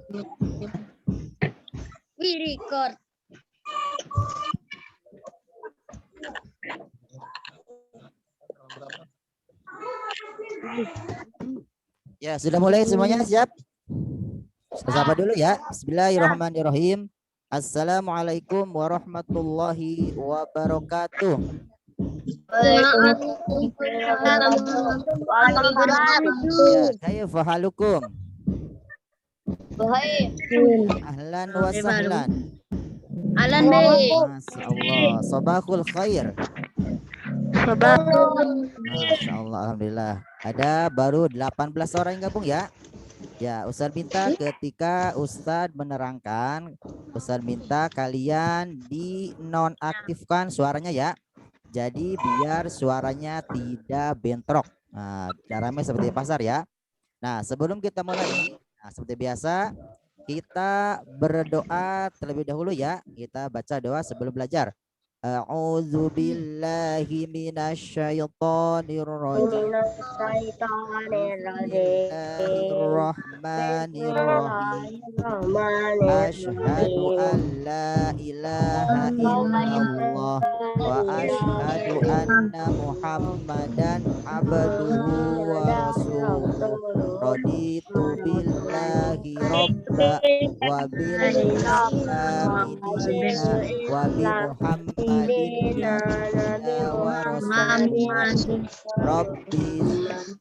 We record. Ya, sudah mulai semuanya, siap? Sapa dulu ya. Bismillahirrahmanirrahim. Assalamualaikum warahmatullahi wabarakatuh. Ya, kaifa halukum? Ahlan wa sahlan. Alan Bey. Masyaallah, sabahul khair. Masyaallah, alhamdulillah. Ada baru 18 orang yang gabung ya. Ya, Ustadz minta ketika Ustadz menerangkan, Ustadz minta kalian dinonaktifkan suaranya ya. Jadi biar suaranya tidak bentrok. Nah, ramai seperti pasar ya. Nah, sebelum kita mulai, seperti biasa kita berdoa terlebih dahulu ya. Kita baca doa sebelum belajar. A'udzu billahi minasyaitonir rajim. Bismillahirrahmanirrahim. Asyhadu an la ilaha illallah wa asyhadu anna Muhammadan abduhu wa rasuluh. Raditu billahi robba wa bil islami dina wa bi Muhammadin nabiyya wa rasulullah. Rabbi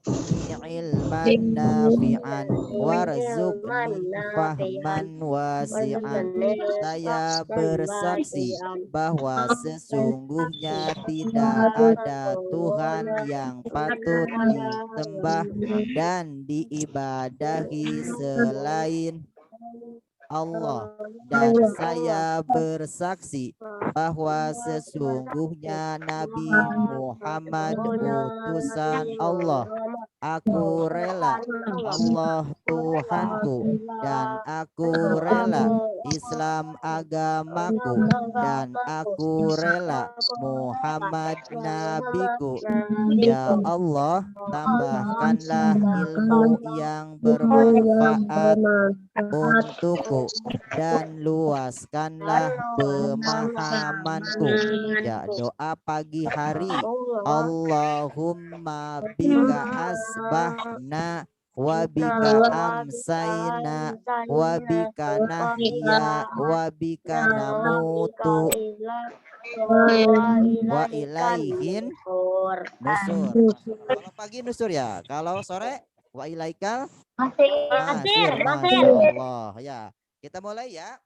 zidni ilman nafi'an warzuqni fahman wasi'an. Saya bersaksi bahwa sesungguhnya tidak ada Tuhan yang patut disembah dan diibadahi selain Allah, dan saya bersaksi bahwa sesungguhnya Nabi Muhammad utusan Allah. Aku rela Allah Tuhanku dan aku rela Islam agamaku dan aku rela Muhammad nabiku. Ya Allah, tambahkanlah ilmu yang bermanfaat untukku dan luaskanlah pemahamanku. Ya, doa pagi hari. Allahumma bika asbahna wa bika amsayna wa bika nahya wa bika namutu wa ilaihin nusur. Kalau pagi nusur ya, kalau sore wa ilaikal masir. Masyaallah ya. Kita mulai ya.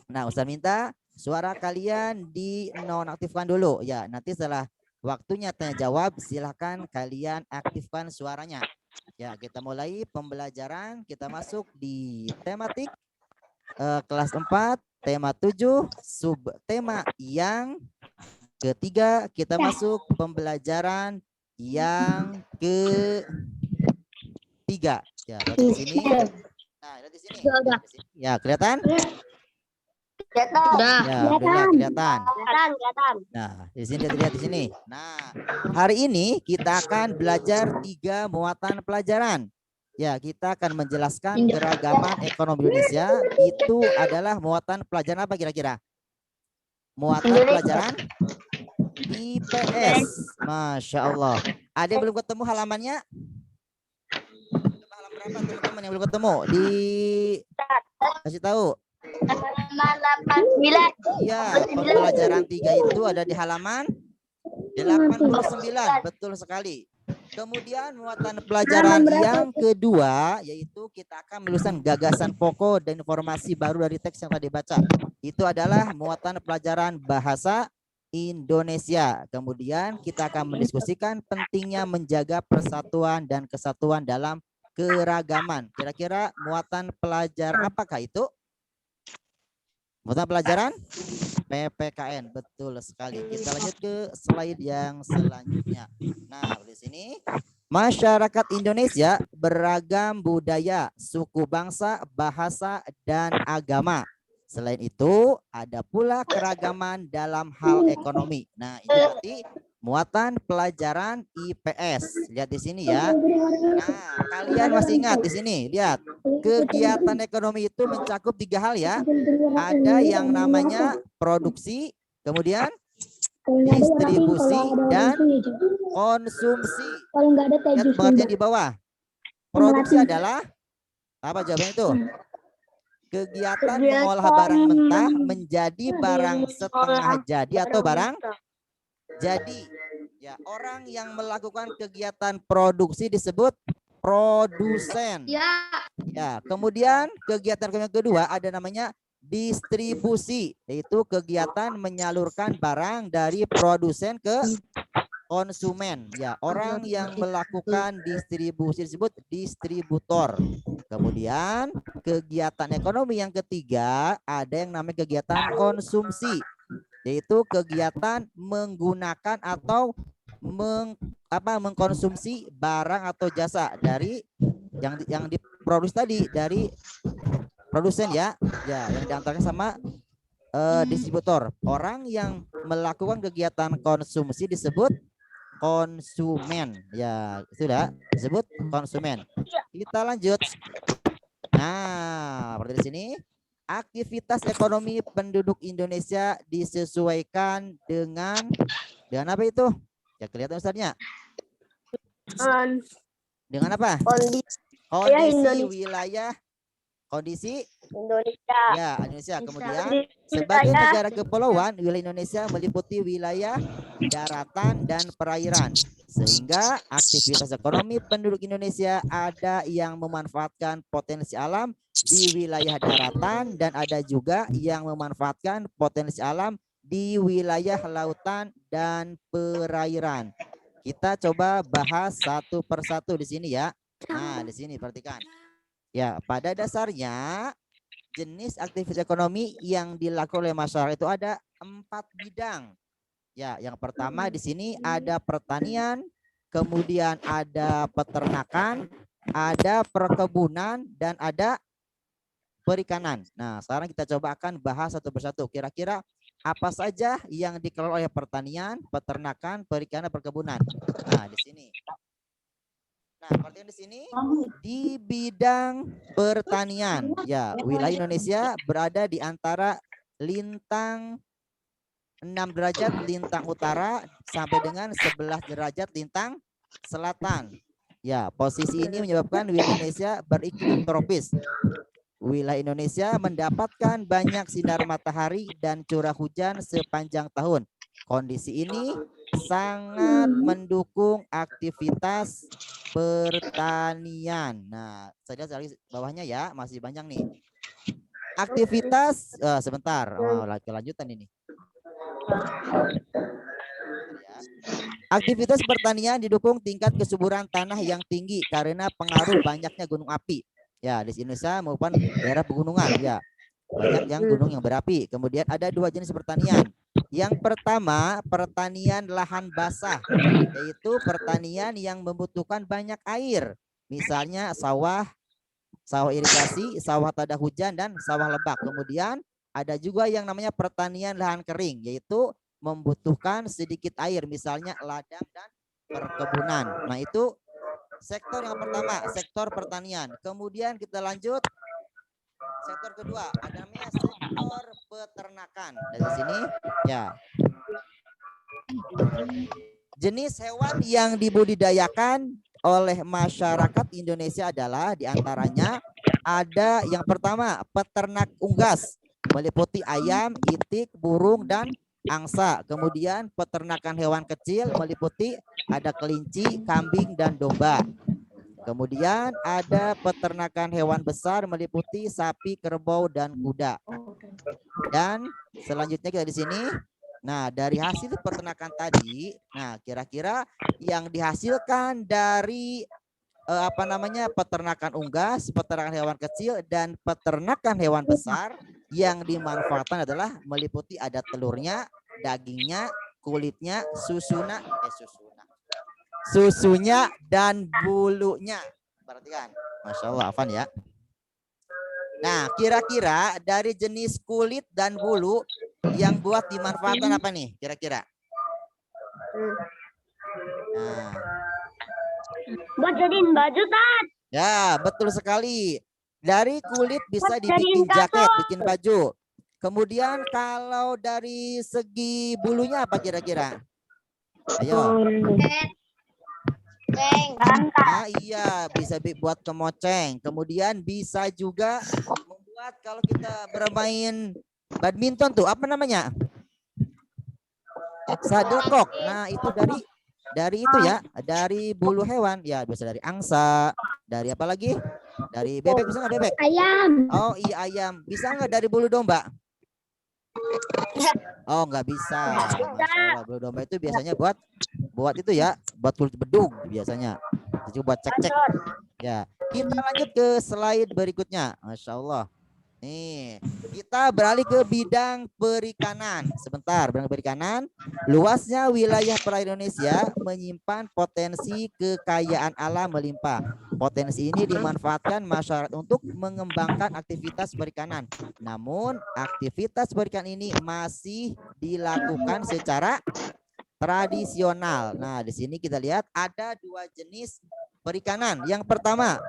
Nah, Ustaz minta suara kalian dinonaktifkan dulu ya. Nanti setelah waktunya tanya jawab silahkan kalian aktifkan suaranya. Ya, kita mulai pembelajaran. Kita masuk di tematik kelas 4, tema 7, subtema yang ketiga. Kita masuk pembelajaran yang ketiga. Ya, lihat di sini. Nah, lihat di sini. Ya, kelihatan? Sudah. Ya, kelihatan. Nah, di sini lihat di sini. Nah, hari ini kita akan belajar 3 muatan pelajaran. Ya, kita akan menjelaskan keragaman ekonomi Indonesia. Itu adalah muatan pelajaran apa kira-kira? Muatan pelajaran IPS. Masya Allah. Ada yang belum ketemu halamannya? Halaman berapa teman-teman yang belum ketemu? Kasih tahu. Halaman 89. Ya, pembelajaran 3 itu ada di halaman 89. Betul sekali. Kemudian muatan pelajaran yang kedua yaitu kita akan menuliskan gagasan pokok dan informasi baru dari teks yang tadi baca. Itu adalah muatan pelajaran bahasa Indonesia. Kemudian kita akan mendiskusikan pentingnya menjaga persatuan dan kesatuan dalam keragaman. Kira-kira muatan pelajaran apakah itu? Muatan pelajaran PPKN, betul sekali. Kita lanjut ke slide yang selanjutnya. Nah, di sini masyarakat Indonesia beragam budaya, suku bangsa, bahasa, dan agama. Selain itu, ada pula keragaman dalam hal ekonomi. Nah, ini berarti muatan pelajaran IPS. Lihat di sini ya. Nah, kalian masih ingat di sini? Lihat, kegiatan ekonomi itu mencakup 3 hal ya. Ada yang namanya produksi, kemudian distribusi, dan konsumsi. Kalau nggak ada teh Lihat jus pengertian juga. di bawah. Produksi adalah apa jawabannya itu? Kegiatan mengolah barang mentah menjadi barang setengah jadi atau barang jadi. Ya, orang yang melakukan kegiatan produksi disebut produsen. Ya. Ya, kemudian kegiatan yang kedua ada namanya distribusi, yaitu kegiatan menyalurkan barang dari produsen ke konsumen. Ya, orang yang melakukan distribusi disebut distributor. Kemudian kegiatan ekonomi yang ketiga ada yang namanya kegiatan konsumsi, yaitu kegiatan menggunakan atau mengkonsumsi barang atau jasa dari yang diproduksi tadi dari produsen ya. Ya, yang diantarkan sama distributor. Orang yang melakukan kegiatan konsumsi disebut konsumen. Ya, sudah disebut konsumen. Kita lanjut. Nah, seperti di sini, aktivitas ekonomi penduduk Indonesia disesuaikan dengan apa itu? Ya, kelihatan Ustaznya. Dengan apa? Kondisi wilayah, kondisi Indonesia. ya Indonesia. Kemudian sebagai negara kepulauan, wilayah Indonesia meliputi wilayah daratan dan perairan, sehingga aktivitas ekonomi penduduk Indonesia ada yang memanfaatkan potensi alam di wilayah daratan dan ada juga yang memanfaatkan potensi alam di wilayah lautan dan perairan. Kita coba bahas satu persatu di sini ya. Nah, di sini perhatikan. Ya, pada dasarnya jenis aktivitas ekonomi yang dilakukan oleh masyarakat itu ada 4 bidang. Ya, yang pertama di sini ada pertanian, kemudian ada peternakan, ada perkebunan, dan ada perikanan. Nah, sekarang kita coba akan bahas satu persatu. Kira-kira apa saja yang dikelola oleh pertanian, peternakan, perikanan, perkebunan. Nah, di sini. Nah, perhatian di sini di bidang pertanian. Ya, wilayah Indonesia berada di antara lintang 6 derajat lintang utara sampai dengan 11 derajat lintang selatan. Ya, posisi ini menyebabkan wilayah Indonesia beriklim tropis. Wilayah Indonesia mendapatkan banyak sinar matahari dan curah hujan sepanjang tahun. Kondisi ini sangat mendukung aktivitas pertanian. Nah, saya lihat dari bawahnya ya, masih banyak nih. Aktivitas sebentar, kelanjutan ini. Aktivitas pertanian didukung tingkat kesuburan tanah yang tinggi karena pengaruh banyaknya gunung api. Ya, di Indonesia maupun daerah pegunungan ya. Banyak yang gunung yang berapi. Kemudian ada 2 jenis pertanian. Yang pertama, pertanian lahan basah, yaitu pertanian yang membutuhkan banyak air. Misalnya sawah irigasi, sawah tada hujan, dan sawah lebak. Kemudian ada juga yang namanya pertanian lahan kering, yaitu membutuhkan sedikit air, misalnya ladang dan perkebunan. Nah, itu sektor yang pertama, sektor pertanian. Kemudian kita lanjut. Sektor kedua ada namanya sektor peternakan. Dari sini ya. Jenis hewan yang dibudidayakan oleh masyarakat Indonesia adalah diantaranya ada yang pertama peternak unggas, meliputi ayam, itik, burung, dan angsa. Kemudian peternakan hewan kecil meliputi ada kelinci, kambing, dan domba. Kemudian ada peternakan hewan besar meliputi sapi, kerbau, dan kuda. Dan selanjutnya kita di sini. Nah, dari hasil peternakan tadi, nah kira-kira yang dihasilkan dari peternakan unggas, peternakan hewan kecil, dan peternakan hewan besar yang dimanfaatkan adalah meliputi ada telurnya, dagingnya, kulitnya, susunya, dan bulunya. Perhatikan, Masya Allah, Afan ya. Nah, kira-kira dari jenis kulit dan bulu yang buat dimanfaatkan apa nih? Kira-kira? Nah, Buat jadiin baju, Tat. ya, betul sekali. Dari kulit bisa Buat jadiin dibikin jaket, kasut. bikin baju. Kemudian kalau dari segi bulunya apa kira-kira? Ayo. Nah, iya, bisa buat kemoceng. Kemudian bisa juga membuat kalau kita bermain badminton tuh, apa namanya? Shuttlecock. Nah, itu dari itu ya, dari bulu hewan. Ya, bisa dari angsa, dari apa lagi? Dari bebek, bisa nggak bebek? Ayam. Oh iya, ayam. Bisa nggak dari bulu domba? Oh, nggak bisa. Masya Allah, bulu domba itu biasanya buat itu ya, buat kulit bedug biasanya. Itu buat cek-cek. Ya, kita lanjut ke slide berikutnya. Masya Allah. Nih, kita beralih ke bidang perikanan. Sebentar, bidang perikanan. Luasnya wilayah perairan Indonesia menyimpan potensi kekayaan alam melimpah. Potensi ini dimanfaatkan masyarakat untuk mengembangkan aktivitas perikanan. Namun, aktivitas perikanan ini masih dilakukan secara tradisional. Nah, di sini kita lihat ada dua jenis perikanan. Yang pertama,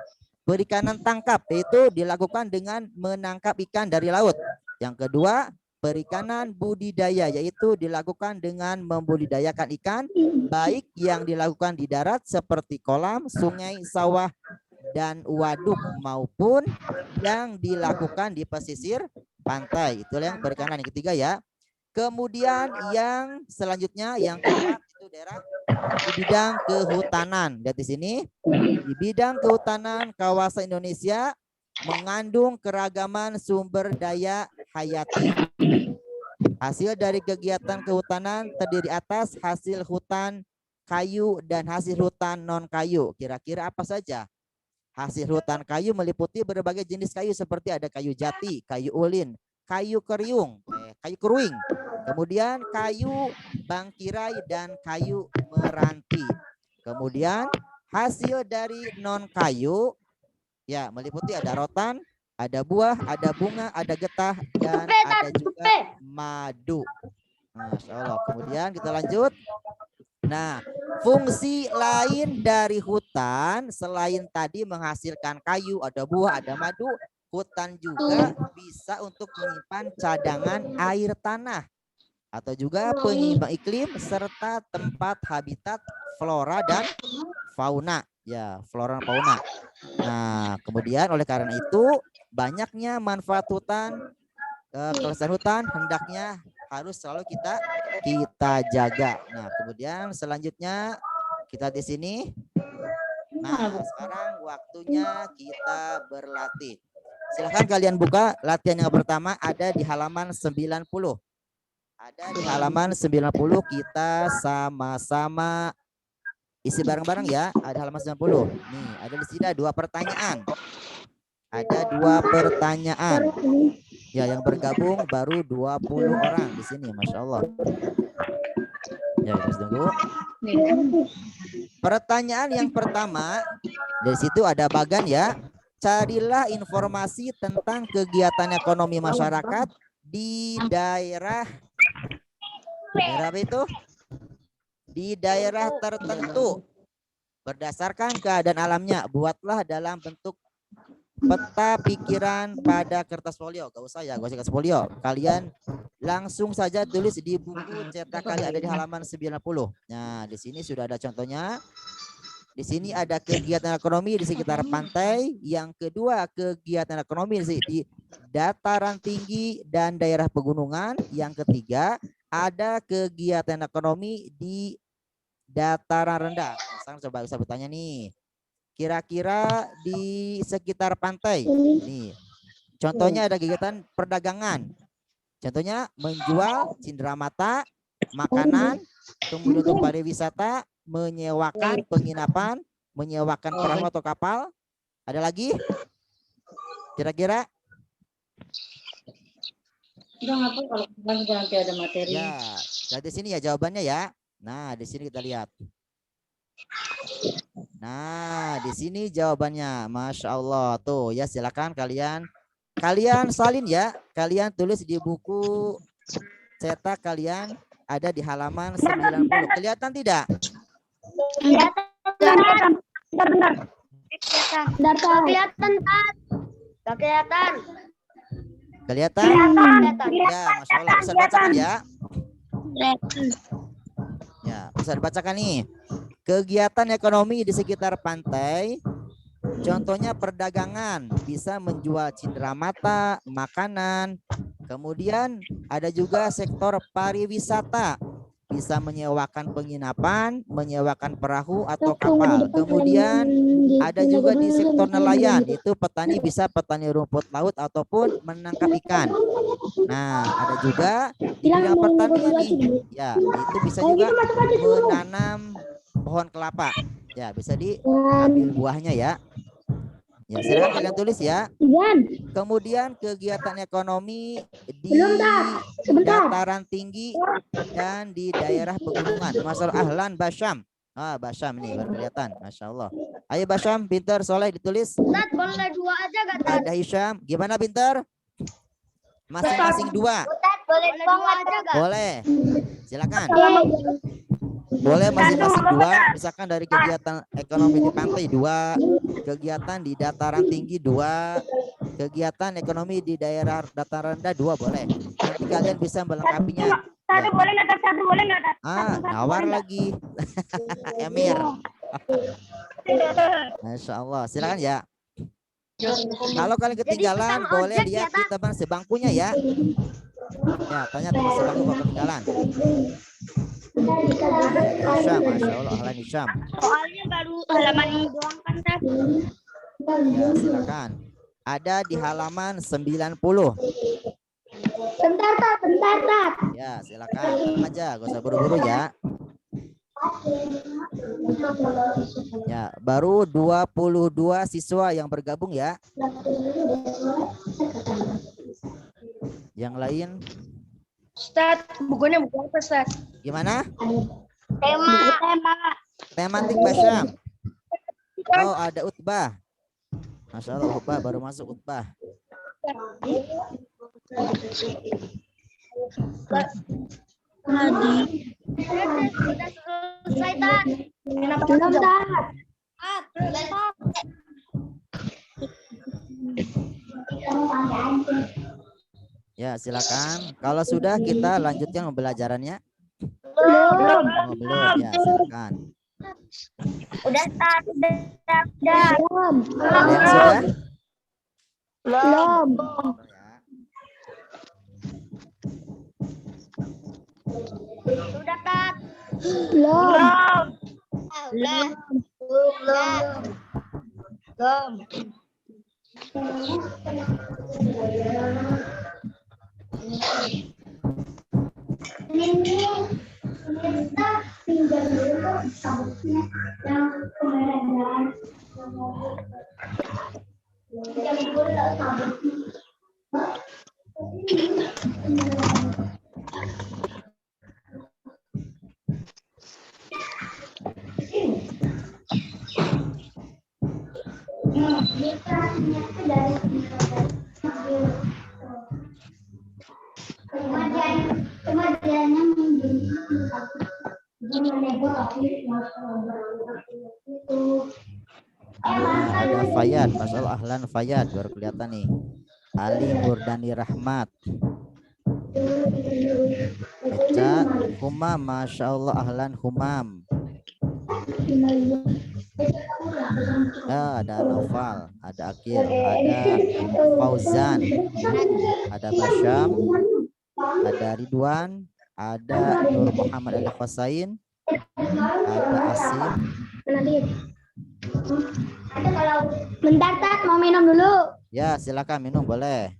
perikanan tangkap, yaitu dilakukan dengan menangkap ikan dari laut. Yang kedua, perikanan budidaya, yaitu dilakukan dengan membudidayakan ikan, baik yang dilakukan di darat seperti kolam, sungai, sawah, dan waduk, maupun yang dilakukan di pesisir pantai. Itulah yang perikanan yang ketiga ya. Kemudian yang selanjutnya, yang keempat, itu daerah di bidang kehutanan. Lihat di sini, di bidang kehutanan kawasan Indonesia mengandung keragaman sumber daya hayati. Hasil dari kegiatan kehutanan terdiri atas hasil hutan kayu dan hasil hutan non kayu. Kira-kira apa saja? Hasil hutan kayu meliputi berbagai jenis kayu seperti ada kayu jati, kayu ulin, kayu keriung, kayu keruing, kemudian kayu bangkirai dan kayu meranti. Kemudian hasil dari non kayu ya meliputi ada rotan, ada buah, ada bunga, ada getah, dan ada juga madu. Masya Allah. Kemudian kita lanjut. Nah, fungsi lain dari hutan selain tadi menghasilkan kayu, ada buah, ada madu, hutan juga bisa untuk menyimpan cadangan air tanah atau juga penyeimbang iklim serta tempat habitat flora dan fauna. Ya, flora dan fauna. Nah, kemudian oleh karena itu banyaknya manfaat hutan, kelestarian hutan hendaknya harus selalu kita jaga. Nah, kemudian selanjutnya kita di sini. Nah, sekarang waktunya kita berlatih. Silahkan kalian buka latihan yang pertama, ada di halaman 90. Ada di halaman 90, kita sama-sama isi bareng-bareng ya. Ada halaman 90. Nih, ada di sini dua pertanyaan. Ada dua pertanyaan. Ya, yang bergabung baru 20 orang di sini, Masya Allah. Ya, kita tunggu. Pertanyaan yang pertama, dari situ ada bagan ya. Carilah informasi tentang kegiatan ekonomi masyarakat di daerah apa itu? Di daerah tertentu. Berdasarkan keadaan alamnya, buatlah dalam bentuk peta pikiran pada kertas folio. Gak usah ya, gak usah kertas folio. Kalian langsung saja tulis di buku cetak kalian, ada di halaman 90. Nah, di sini sudah ada contohnya. Di sini ada kegiatan ekonomi di sekitar pantai. Yang kedua, kegiatan ekonomi di dataran tinggi dan daerah pegunungan. Yang ketiga, ada kegiatan ekonomi di dataran rendah. Sekarang coba bisa bertanya nih. Kira-kira di sekitar pantai. Nih. Contohnya ada kegiatan perdagangan. Contohnya menjual cenderamata, makanan, kemudian untuk pariwisata, menyewakan penginapan, menyewakan perahu atau kapal. Ada lagi? Kira-kira? Kalau nanti ada materi. Ya, di sini ya jawabannya ya. Nah, di sini kita lihat. Nah, di sini jawabannya. Masya Allah. Tuh ya, silakan kalian salin ya. Kalian tulis di buku cetak kalian, ada di halaman 90. Kelihatan tidak? Kelihatan. Bentar. Kelihatan, Tat. Kelihatan. Kelihatan? Ya, Masya Allah. Bisa dibacakan ya. Ya, bisa dibacakan nih. Kegiatan ekonomi di sekitar pantai, contohnya perdagangan, bisa menjual cindera mata, makanan. Kemudian ada juga sektor pariwisata, bisa menyewakan penginapan, menyewakan perahu atau kapal. Kemudian ada juga di sektor nelayan, itu petani bisa petani rumput laut ataupun menangkap ikan. Nah, ada juga di bidang pertanian nih. Ya, itu bisa juga menanam pohon kelapa. Ya, bisa diambil buahnya ya. Ya, silakan kalian tulis ya. Kemudian kegiatan ekonomi di dataran tinggi dan di daerah pegunungan. Masalah ahlan Basyam. Ah, Basyam ini baru kelihatan. Masya Allah. Ayo Basyam, pintar, soleh ditulis. Tat, boleh 2 aja gak, Tat? Ada Hisham. Gimana pintar? Masing-masing 2. Tat, boleh 2 aja gak? Boleh. Silakan. Boleh masing-masing 2. Misalkan dari kegiatan ekonomi di pantai 2, kegiatan di dataran tinggi 2, kegiatan ekonomi di daerah dataran rendah 2 boleh. Nanti kalian bisa melengkapinya. Satu boleh nggak, Tat? Satu boleh nggak, Tat? Nawar lagi. Emir. Masya Allah. Silakan ya. Kalau kalian ketinggalan, boleh lihat di teman sebangkunya ya. Ya, tanya teman sebangku kalau ketinggalan. Hisham, Masya Allah, ahlan Hisham. Soalnya baru halaman ini doang kan, Tat? Ya, silakan. Ada di halaman 90. Bentar, Tat. Ya, silakan aja, gak usah buru-buru ya. Ya, baru 22 siswa yang bergabung ya. Yang lain Ustaz, bukunya buku apa, Ustaz? gimana? Tema. Tematik Basyam. Oh, ada Utbah. Masya Allah, Utbah baru masuk Utbah. Sudah selesai, Tat. Belum, Tat. Ya, silakan. Kalau sudah kita lanjutkan pembelajarannya. Belum. Oh, belum. Ya, silakan. Udah, Tat. Udah. Ada yang sudah? Belum. Sudah, Tat. Belum. Ada Fayad, Masya Allah, ahlan Fayad baru kelihatan nih. Ali Murdani Rahmat. Eca Humam, Masya Allah, ahlan Humam. Ada Naufal, ada Akil, ada Fauzan, ada Basyam, ada Ridwan, ada Nur Muhammad Ali Khosain, ada Asim. Bentar, Tat, mau minum dulu. Ya, silakan minum boleh.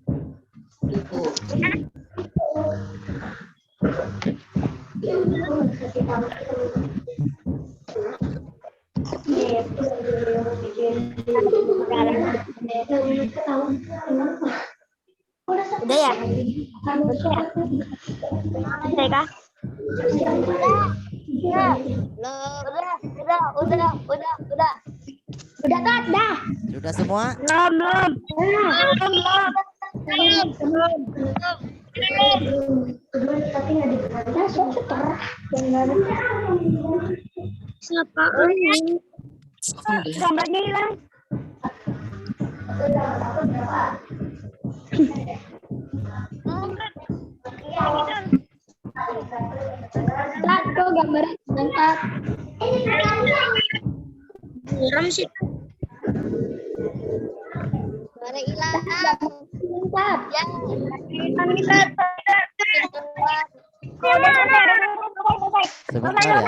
Udah ya? Udah kah? Udah. Udah, Tat, dah. Sudah semua? Belum. Tapi nggak dibaca, Gambarnya hilang. Ustaz, kok gambarnya mantap. Buram sih. Gambarnya hilang. Mantap. Ya. Sebentar ya.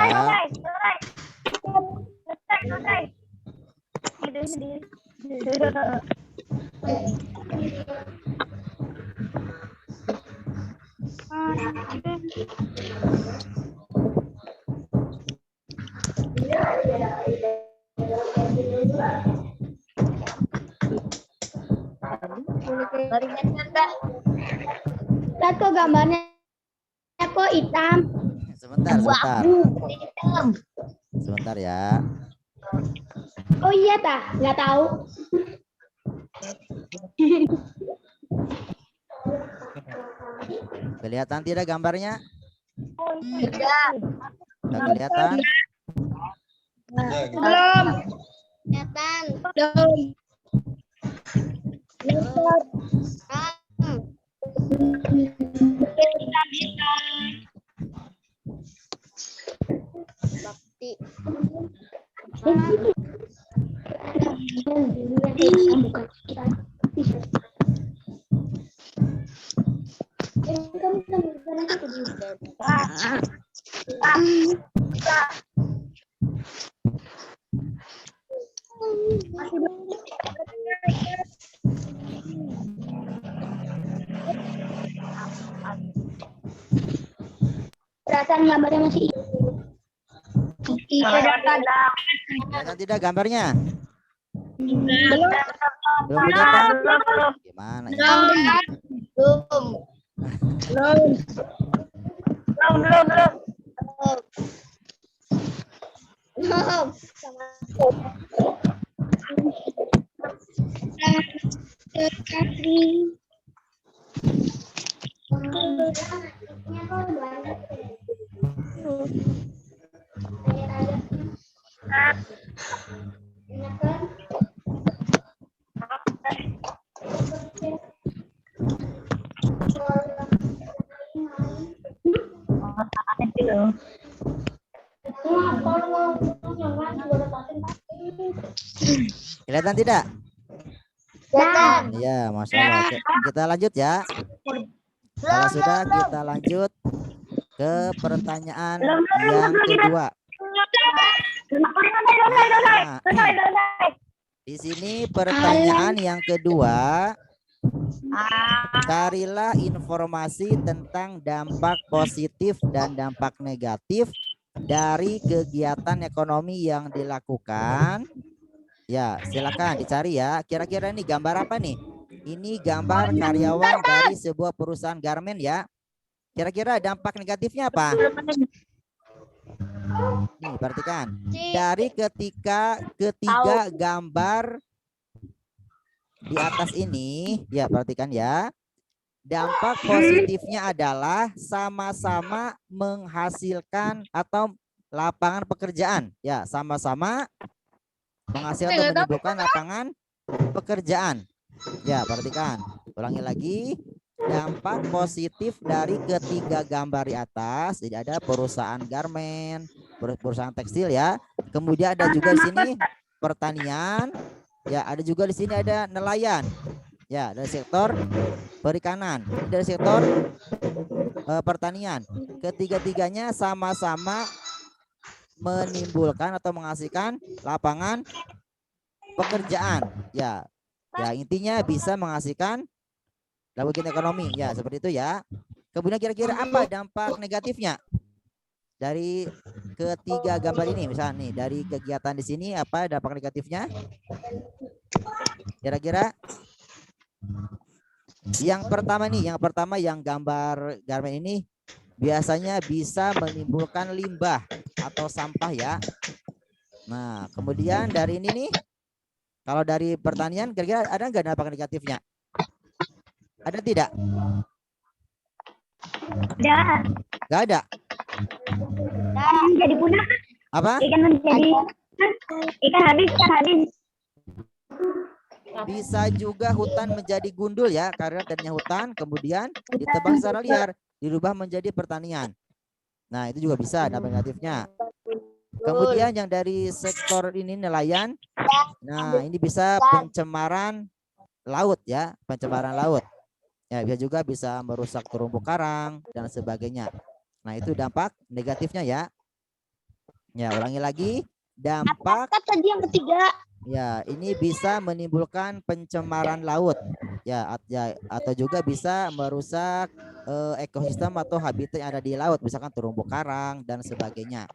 Ustaz, kok gambarnya kok hitam? Sebentar. Sebentar ya. Oh iya tah, nggak tahu. Kelihatan tidak gambarnya? Tidak. Nggak kelihatan? Belum. Kelihatan. Bakti. Perasaan gambarnya masih Kelihatan tidak gambarnya? Belum. Belum kelihatan? Gimana ya? Kelihatan tidak? Iya, Masya Allah. Oke, kita lanjut ya. Kalau sudah, kita lanjut ke pertanyaan yang kedua. Nah, di sini pertanyaan yang kedua. Carilah informasi tentang dampak positif dan dampak negatif dari kegiatan ekonomi yang dilakukan. Ya, silakan dicari ya. Kira-kira ini gambar apa nih? Ini gambar karyawan dari sebuah perusahaan garmen ya. Kira-kira dampak negatifnya apa? Nih, perhatikan. Dari ketiga gambar di atas ini, ya perhatikan ya. Dampak positifnya adalah sama-sama menghasilkan atau lapangan pekerjaan. Ya, sama-sama menghasilkan atau menimbulkan lapangan pekerjaan. Ya, perhatikan. Ulangi lagi. Dampak positif dari ketiga gambar di atas. Jadi ada perusahaan garmen, perusahaan tekstil ya. Kemudian ada juga di sini pertanian. Ya, ada juga di sini ada nelayan. Ya, dari sektor perikanan, dari sektor pertanian. Ketiga-tiganya sama-sama menimbulkan atau menghasilkan lapangan pekerjaan. Ya, ya intinya bisa menghasilkan lapangan ekonomi. Ya, seperti itu ya. Kemudian kira-kira apa dampak negatifnya dari ketiga gambar ini? Misalnya nih, dari kegiatan di sini apa dampak negatifnya? Kira-kira yang pertama yang gambar garmen ini biasanya bisa menimbulkan limbah atau sampah ya. Nah, kemudian dari ini nih, kalau dari pertanian kira-kira ada nggak dampak negatifnya? Ada tidak? Ada. Nggak ada. Jadi punah. Apa? Ikan menjadi ikan habis. Bisa juga hutan menjadi gundul ya, karena tadinya hutan kemudian ditebang secara liar, dirubah menjadi pertanian. Nah, itu juga bisa dampak negatifnya. Kemudian yang dari sektor ini nelayan, nah ini bisa pencemaran laut ya, pencemaran laut. Ya, bisa juga bisa merusak terumbu karang dan sebagainya. Nah, itu dampak negatifnya ya. Ya, ulangi lagi, dampak Tadi yang ketiga. ya, ini bisa menimbulkan pencemaran laut. Ya, atau juga bisa merusak ekosistem atau habitat yang ada di laut, misalkan terumbu karang dan sebagainya.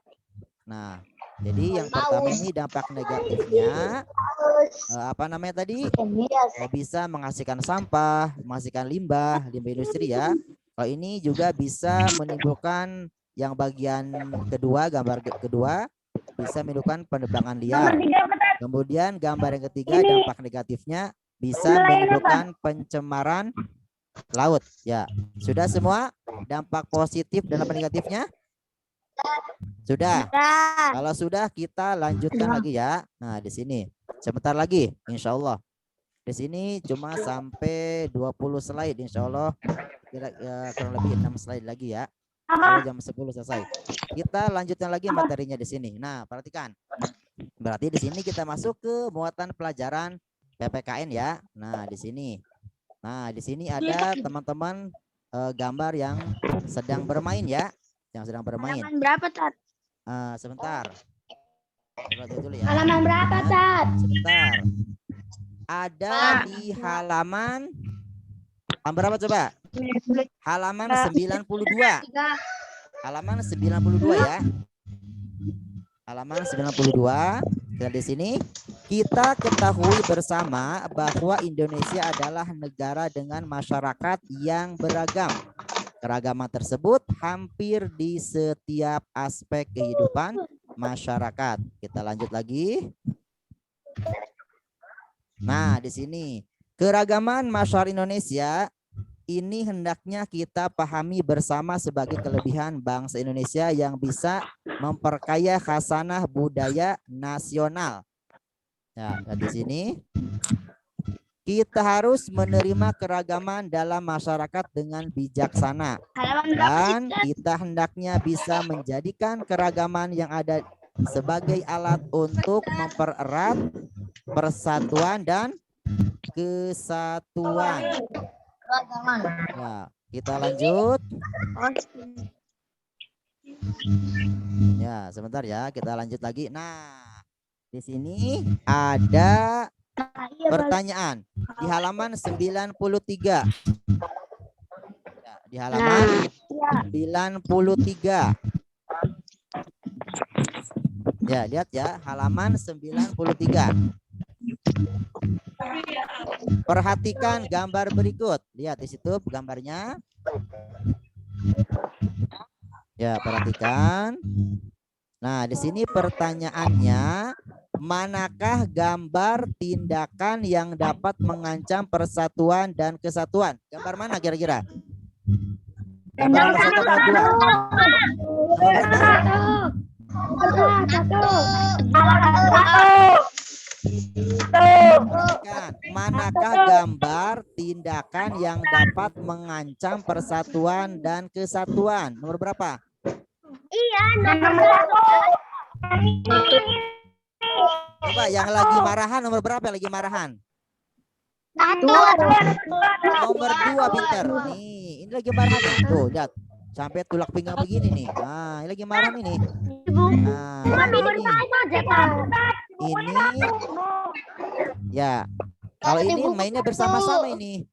Nah, jadi yang pertama ini dampak negatifnya apa namanya tadi? Bisa menghasilkan sampah, menghasilkan limbah industri ya. Kalau ini juga bisa menimbulkan yang bagian kedua, gambar kedua, bisa menimbulkan penebangan liar. Kemudian gambar yang ketiga, dampak negatifnya bisa menimbulkan pencemaran laut. Ya, sudah semua dampak positif dan dampak negatifnya? Sudah. Kalau sudah, kita lanjutkan lagi ya. Nah, di sini sebentar lagi, insya Allah. Di sini cuma sampai 20 slide, insya Allah. Kira kurang lebih 6 slide lagi ya. Kalau jam 10 selesai. Kita lanjutkan lagi materinya di sini. Nah, perhatikan. Berarti di sini kita masuk ke muatan pelajaran PPKN ya. Nah, di sini. Nah, di sini ada teman-teman gambar yang sedang bermain ya. Yang sedang bermain. Halaman berapa, Tat? Sebentar. Coba dulu ya. Halaman berapa, Tat? Sebentar. Ada di halaman berapa coba? Halaman 92. Halaman 92 ya. Halaman 92. Dan di sini kita ketahui bersama bahwa Indonesia adalah negara dengan masyarakat yang beragam. Keragaman tersebut hampir di setiap aspek kehidupan masyarakat. Kita lanjut lagi. Nah, di sini keragaman masyarakat Indonesia ini hendaknya kita pahami bersama sebagai kelebihan bangsa Indonesia yang bisa memperkaya khasanah budaya nasional. Ya, di sini kita harus menerima keragaman dalam masyarakat dengan bijaksana. Dan kita hendaknya bisa menjadikan keragaman yang ada sebagai alat untuk mempererat persatuan dan kesatuan. Ya, kita lanjut. Ya, sebentar ya, kita lanjut lagi. Nah, di sini ada pertanyaan di halaman 93. Ya, di halaman 93. Ya, lihat ya, halaman 93. Perhatikan gambar berikut. Lihat di situ gambarnya. Ya, perhatikan. Nah, di sini pertanyaannya, manakah gambar tindakan yang dapat mengancam persatuan dan kesatuan? Gambar mana kira-kira? Gambar nomor 1 atau 2? Perhatikan, manakah gambar tindakan yang dapat mengancam persatuan dan kesatuan? Nomor berapa? Iya, nomor 1. Coba yang lagi marahan nomor berapa yang lagi marahan? Nomor 2 pinter. Nih, ini lagi marahan nih. Tuh, lihat. Sampai tulak pinggang begini nih. Nah, ini lagi marahan ini. Nah, ini ya. Kalau ini mainnya bersama-sama ini.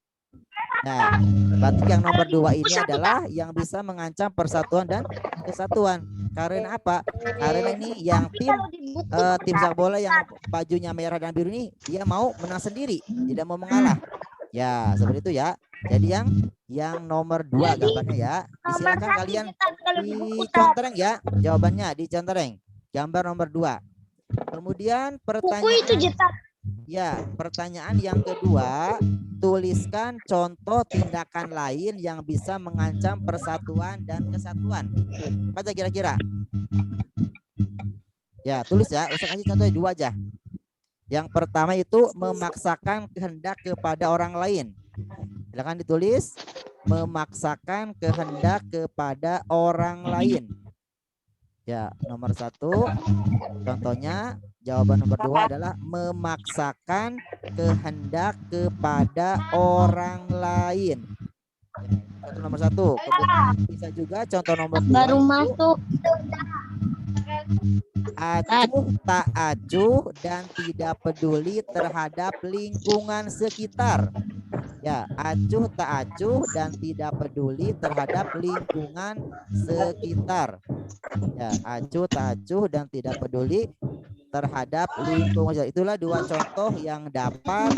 Nah, berarti yang nomor 2 ini adalah yang bisa mengancam persatuan dan kesatuan. Karena apa? Karena ini yang tim sepak bola yang bajunya merah dan biru ini dia mau menang sendiri, tidak mau mengalah. Ya, seperti itu ya. Jadi yang nomor 2 gambarnya ya. Silakan kalian dicontreng ya. Jawabannya dicontreng. Gambar nomor 2. Kemudian pertanyaan ya, pertanyaan yang kedua, tuliskan contoh tindakan lain yang bisa mengancam persatuan dan kesatuan. Baca kira-kira. Ya, tulis ya. Ustaz kasih contohnya 2 aja. Yang pertama itu memaksakan kehendak kepada orang lain. Silakan ditulis. Memaksakan kehendak kepada orang lain. Ya, nomor 1. Contohnya, jawaban nomor 2 adalah memaksakan kehendak kepada orang lain. Contoh nomor 1. Kemudian bisa juga contoh nomor 2 Baru itu masuk. acuh tak acuh dan tidak peduli terhadap lingkungan sekitar. Ya, acuh tak acuh dan tidak peduli terhadap lingkungan sekitar. Ya, acuh tak acuh dan tidak peduli terhadap lingkungan sekitar. Itulah 2 contoh yang dapat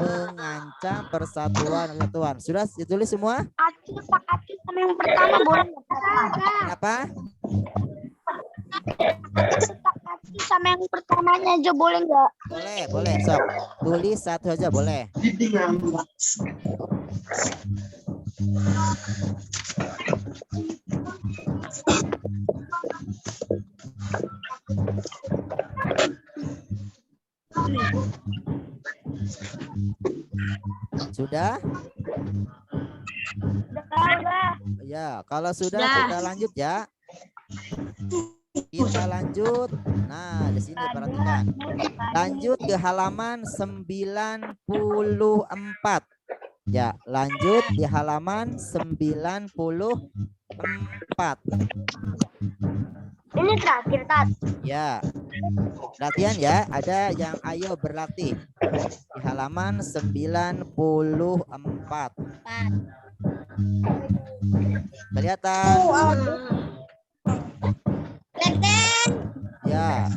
mengancam persatuan dan kesatuan. Sudah ditulis semua? Acuh tak acuh sama yang pertama boleh nggak? Kenapa? Acuh tak acuh sama yang pertamanya aja boleh nggak? Boleh, boleh. Sok. Tulis 1 aja boleh. Sudah? Ya, kalau sudah kita lanjut ya. Kita lanjut. Nah, di sini perhatikan. Lanjut ke halaman 94. Ya, lanjut di halaman 94. Ini terakhir Tat. Ya. Latihan ya, ada yang ayo berlatih. Di halaman 94. Kelihatan? Ya.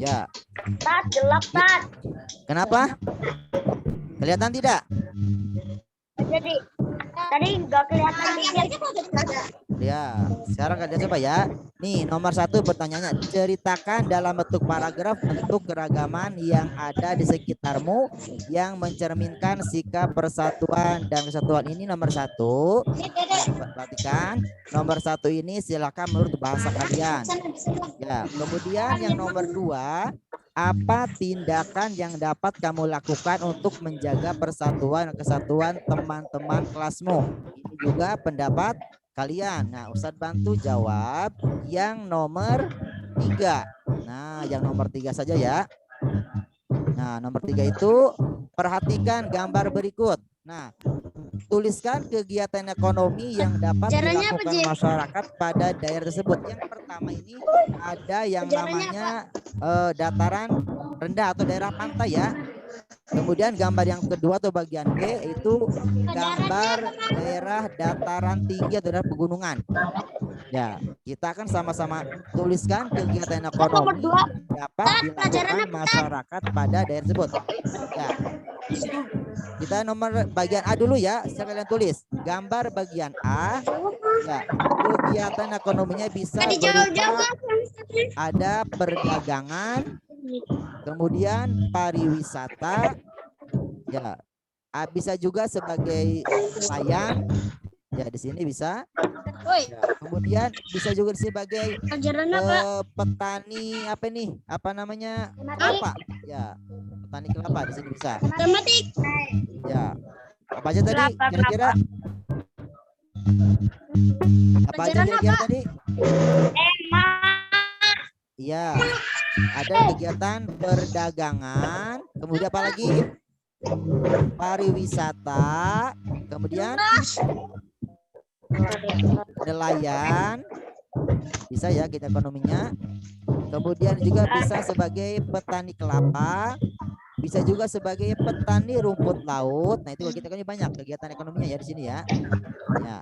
Ya. Tat, gelap Tat. Kenapa? Kelihatan tidak? Jadi tadi nggak kelihatan dia. Ya, sekarang kalian coba ya. Nih, nomor 1 pertanyaannya. Ceritakan dalam bentuk paragraf bentuk keragaman yang ada di sekitarmu yang mencerminkan sikap persatuan dan kesatuan. Ini nomor 1. Perhatikan. Nomor 1 ini silakan menurut bahasa kalian. Ya, kemudian yang nomor 2. Apa tindakan yang dapat kamu lakukan untuk menjaga persatuan dan kesatuan teman-teman kelasmu? Ini juga pendapat kalian. Nah, Ustadz bantu jawab yang nomor 3. Nah, yang nomor 3 saja ya. Nah, nomor 3 itu perhatikan gambar berikut. Nah, tuliskan kegiatan ekonomi yang dapat dilakukan masyarakat pada daerah tersebut. Yang pertama ini ada yang namanya dataran rendah atau daerah pantai ya. Kemudian gambar yang kedua atau bagian B itu gambar daerah dataran tinggi atau daerah pegunungan. Ya, kita akan sama-sama tuliskan kegiatan ekonomi dapat dilakukan masyarakat pada daerah tersebut. Ya. Kita nomor bagian A dulu ya, sekalian tulis. Gambar bagian A. Ya, kegiatan ekonominya bisa berupa ada perdagangan, kemudian pariwisata, ya, bisa juga sebagai nelayan, ya di sini bisa. Ya, kemudian bisa juga sebagai petani apa nih? Apa namanya? Kelapa. Ya, petani kelapa di sini bisa. Ya, apa aja tadi? Kira-kira? Apa aja kira-kira tadi? Iya, ada kegiatan perdagangan, kemudian apa lagi? Pariwisata, kemudian nelayan, bisa ya kita ekonominya. Kemudian juga bisa sebagai petani kelapa, bisa juga sebagai petani rumput laut. Nah itu kita kan banyak kegiatan ekonominya ya di sini ya. Ya.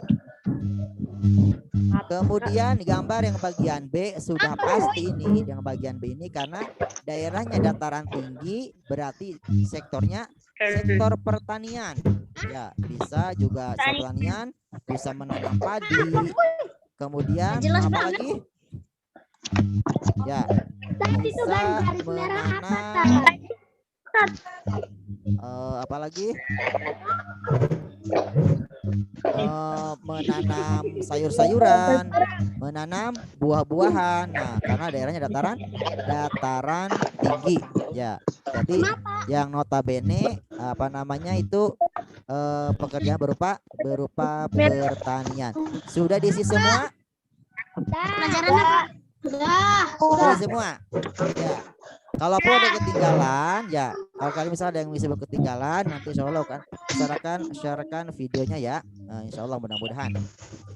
Kemudian gambar yang bagian B sudah pasti ini, yang bagian B ini karena daerahnya dataran tinggi berarti sektornya sektor pertanian. Ya, bisa juga pertanian, bisa menanam padi. Kemudian apa lagi? Ya, Tadi tuh bisa kan garis merah apa menanam Tat? apalagi menanam sayur-sayuran, menanam buah-buahan. Nah, karena daerahnya dataran tinggi, ya. Jadi yang notabene apa namanya itu pekerjaan berupa pertanian. Sudah diisi semua? Pelajaran apa? Sudah diisi semua? Ya. Kalaupun ada ketinggalan, ya. Kalau kalian misalnya ada yang bisa ketinggalan, nanti insya Allah kan sharekan videonya ya. Nah, insya Allah mudah-mudahan.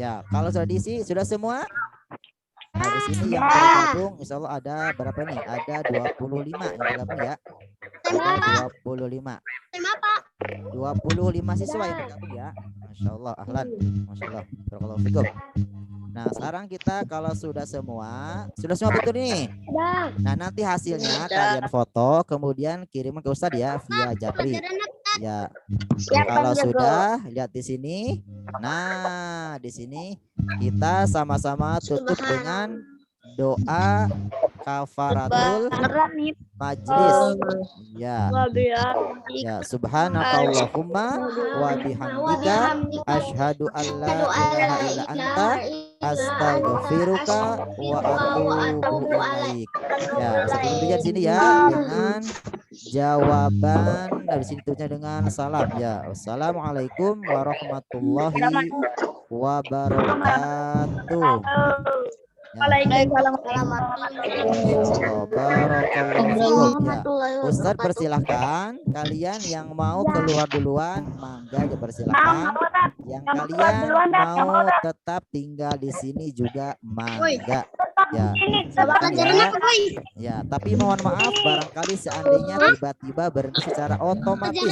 Ya, kalau sudah diisi, sudah semua? Nah, di sini yang tergabung insya Allah ada berapa nih? Ada 25 yang tergabung ya. Ada 25. 25 siswa yang tergabung ya. Masya Allah, ahlan. Masya Allah. Barakallahu fikum. Nah, sekarang kita kalau sudah semua betul nih. Nah, nanti hasilnya kalian foto, kemudian kirimkan ke Ustadz ya via Japri. Ya. Kalau sudah, lihat di sini. Nah, di sini kita sama-sama tutup dengan doa kafaratul majlis. Ya. Ya, subhanakallahumma wa bihamdika asyhadu an la ilaha illa anta astaghfiruka wa atubu ilaik. Ya, satu lihat sini ya dengan jawaban dari sini tulisnya dengan salam ya. Assalamualaikum warahmatullahi wabarakatuh. Ustadz persilahkan kalian yang mau keluar duluan, mangga dipersilahkan. Yang kalian mau tetap tinggal di sini juga mangga. Ya, silakan ya. Ya, tapi mohon maaf barangkali seandainya tiba-tiba berhenti secara otomatis.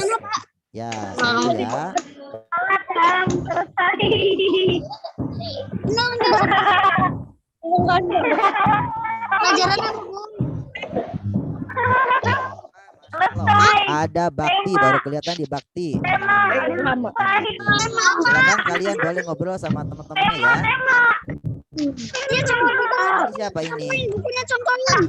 Ya, ya. Pelajaran apa, Bu? Ada bakti, baru kelihatan di bakti. Silakan kalian boleh ngobrol sama teman-temannya ya. Ini siapa ini? Bukunya contohin.